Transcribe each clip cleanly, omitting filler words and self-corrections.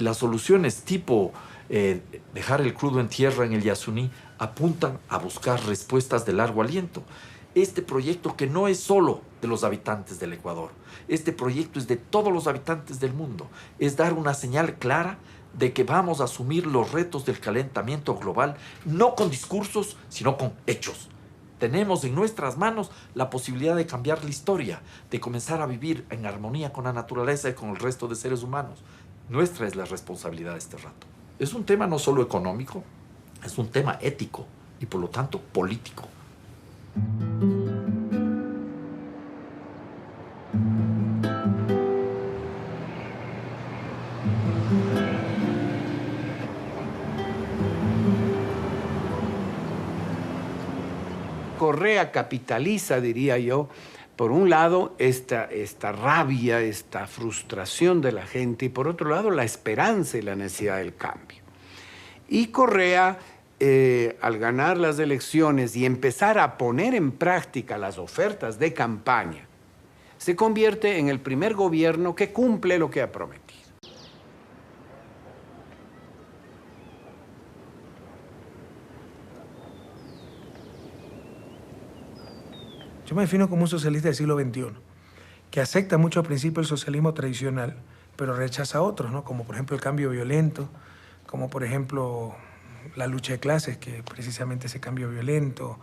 Las soluciones tipo dejar el crudo en tierra en el Yasuní apuntan a buscar respuestas de largo aliento. Este proyecto que no es solo de los habitantes del Ecuador, este proyecto es de todos los habitantes del mundo, es dar una señal clara de que vamos a asumir los retos del calentamiento global, no con discursos, sino con hechos. Tenemos en nuestras manos la posibilidad de cambiar la historia, de comenzar a vivir en armonía con la naturaleza y con el resto de seres humanos. Nuestra es la responsabilidad de este rato. Es un tema no solo económico, es un tema ético y por lo tanto político. Correa capitaliza, diría yo, por un lado, esta rabia, esta frustración de la gente, y por otro lado, la esperanza y la necesidad del cambio. Y Correa, al ganar las elecciones y empezar a poner en práctica las ofertas de campaña, se convierte en el primer gobierno que cumple lo que ha prometido. Yo me defino como un socialista del siglo XXI, que acepta muchos principios del socialismo tradicional, pero rechaza otros, ¿no? Como por ejemplo el cambio violento, como por ejemplo la lucha de clases, que precisamente ese cambio violento,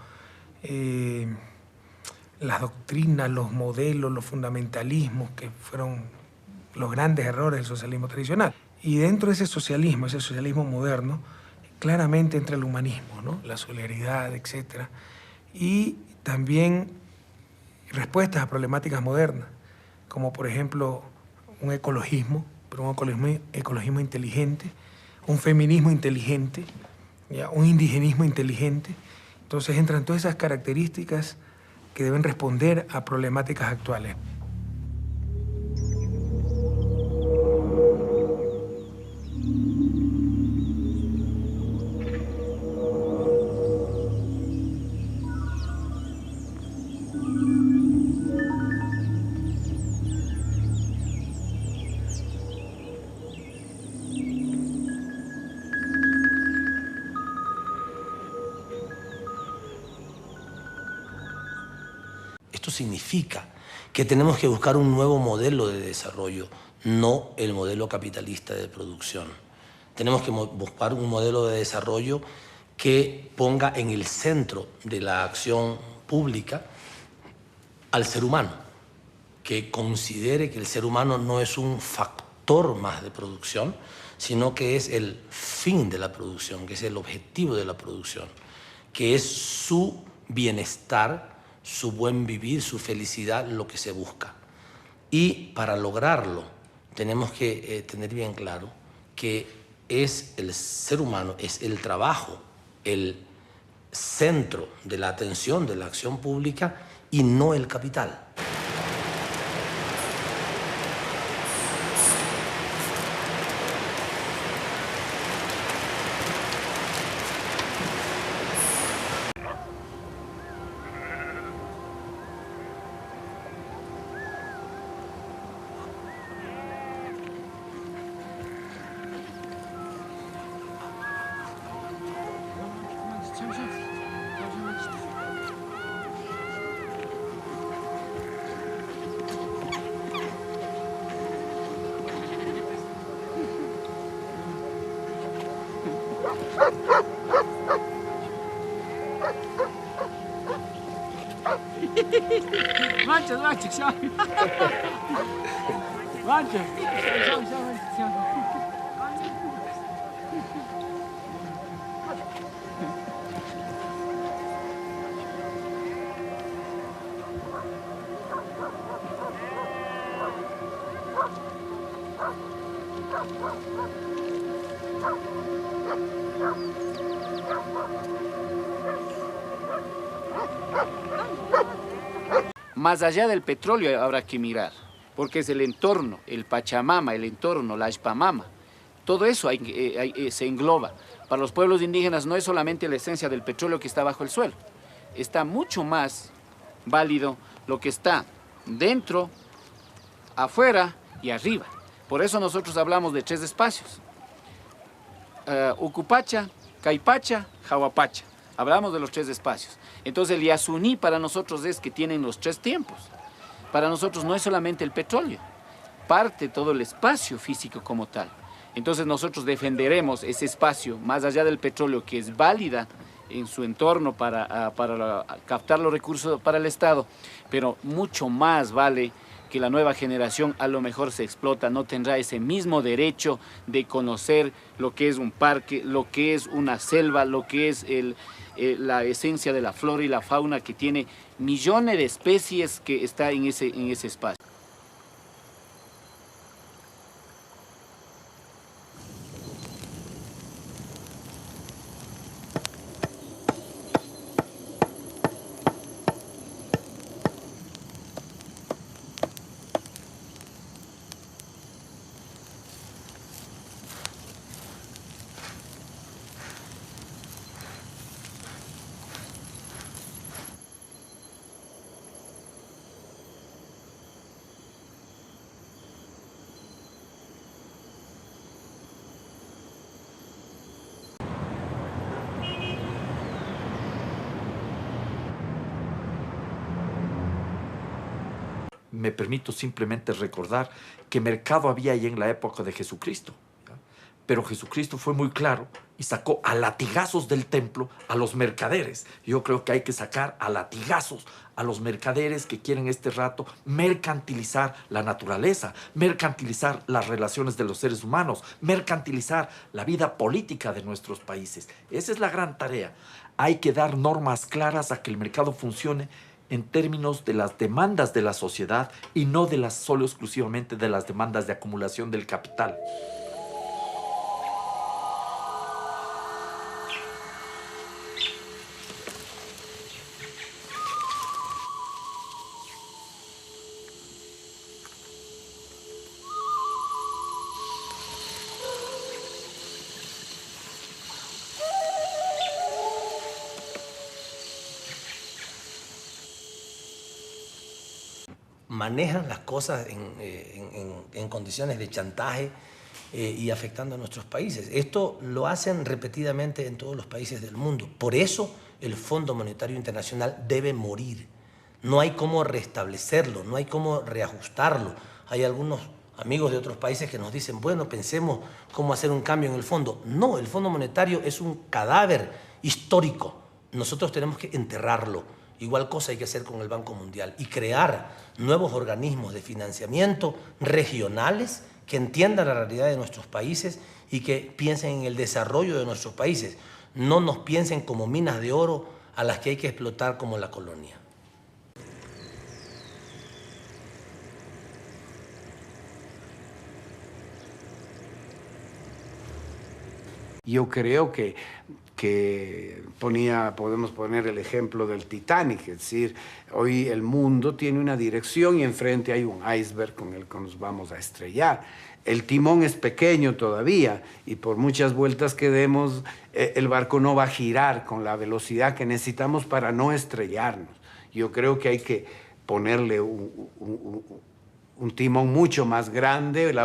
las doctrinas, los modelos, los fundamentalismos, que fueron los grandes errores del socialismo tradicional. Y dentro de ese socialismo moderno, claramente entra el humanismo, ¿no? La solidaridad, etc. Y también respuestas a problemáticas modernas, como por ejemplo un ecologismo, pero un ecologismo inteligente, un feminismo inteligente, ¿ya? Un indigenismo inteligente. Entonces entran todas esas características que deben responder a problemáticas actuales. Esto significa que tenemos que buscar un nuevo modelo de desarrollo, no el modelo capitalista de producción. Tenemos que buscar un modelo de desarrollo que ponga en el centro de la acción pública al ser humano, que considere que el ser humano no es un factor más de producción, sino que es el fin de la producción, que es el objetivo de la producción, que es su bienestar, su buen vivir, su felicidad, lo que se busca. Y para lograrlo tenemos que tener bien claro que es el ser humano, es el trabajo, el centro de la atención de la acción pública y no el capital. Manches, manches, schau. Manches, schau, schau. Más allá del petróleo habrá que mirar, porque es el entorno, el Pachamama, el entorno, la Ishpamama. Todo eso se engloba. Para los pueblos indígenas no es solamente la esencia del petróleo que está bajo el suelo. Está mucho más válido lo que está dentro, afuera y arriba. Por eso nosotros hablamos de 3 espacios. Ucupacha, Caipacha, Jahuapacha. Hablamos de los 3 espacios. Entonces el Yasuní para nosotros es que tienen los 3 tiempos. Para nosotros no es solamente el petróleo, parte todo el espacio físico como tal. Entonces nosotros defenderemos ese espacio más allá del petróleo, que es válida en su entorno para captar los recursos para el Estado, pero mucho más vale que la nueva generación a lo mejor se explota, no tendrá ese mismo derecho de conocer lo que es un parque, lo que es una selva, lo que es la esencia de la flora y la fauna, que tiene millones de especies que está en ese espacio. Me permito simplemente recordar que mercado había ahí en la época de Jesucristo, ¿ya? Pero Jesucristo fue muy claro y sacó a latigazos del templo a los mercaderes. Yo creo que hay que sacar a latigazos a los mercaderes que quieren este rato mercantilizar la naturaleza, mercantilizar las relaciones de los seres humanos, mercantilizar la vida política de nuestros países. Esa es la gran tarea. Hay que dar normas claras a que el mercado funcione en términos de las demandas de la sociedad y no de solo exclusivamente de las demandas de acumulación del capital. Manejan las cosas en condiciones de chantaje y afectando a nuestros países. Esto lo hacen repetidamente en todos los países del mundo. Por eso el Fondo Monetario Internacional debe morir. No hay cómo restablecerlo, no hay cómo reajustarlo. Hay algunos amigos de otros países que nos dicen, bueno, pensemos cómo hacer un cambio en el fondo. No, el Fondo Monetario es un cadáver histórico. Nosotros tenemos que enterrarlo. Igual cosa hay que hacer con el Banco Mundial y crear nuevos organismos de financiamiento regionales que entiendan la realidad de nuestros países y que piensen en el desarrollo de nuestros países. No nos piensen como minas de oro a las que hay que explotar como la colonia. Yo creo que podemos poner el ejemplo del Titanic, es decir, hoy el mundo tiene una dirección y enfrente hay un iceberg con el que nos vamos a estrellar. El timón es pequeño todavía y por muchas vueltas que demos, el barco no va a girar con la velocidad que necesitamos para no estrellarnos. Yo creo que hay que ponerle un timón mucho más grande,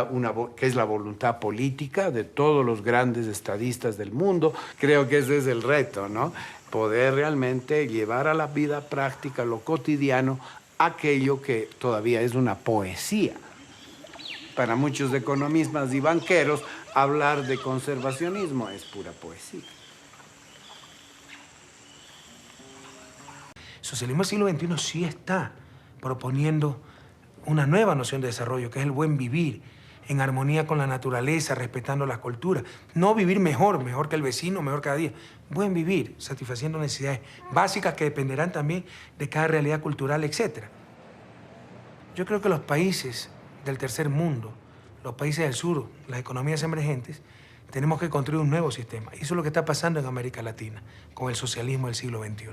que es la voluntad política de todos los grandes estadistas del mundo. Creo que ese es el reto, ¿no? Poder realmente llevar a la vida práctica, lo cotidiano, aquello que todavía es una poesía. Para muchos economistas y banqueros, hablar de conservacionismo es pura poesía. El socialismo del siglo XXI sí está proponiendo una nueva noción de desarrollo, que es el buen vivir, en armonía con la naturaleza, respetando las culturas. No vivir mejor que el vecino, mejor cada día. Buen vivir, satisfaciendo necesidades básicas que dependerán también de cada realidad cultural, etc. Yo creo que los países del tercer mundo, los países del sur, las economías emergentes, tenemos que construir un nuevo sistema. Y eso es lo que está pasando en América Latina, con el socialismo del siglo XXI.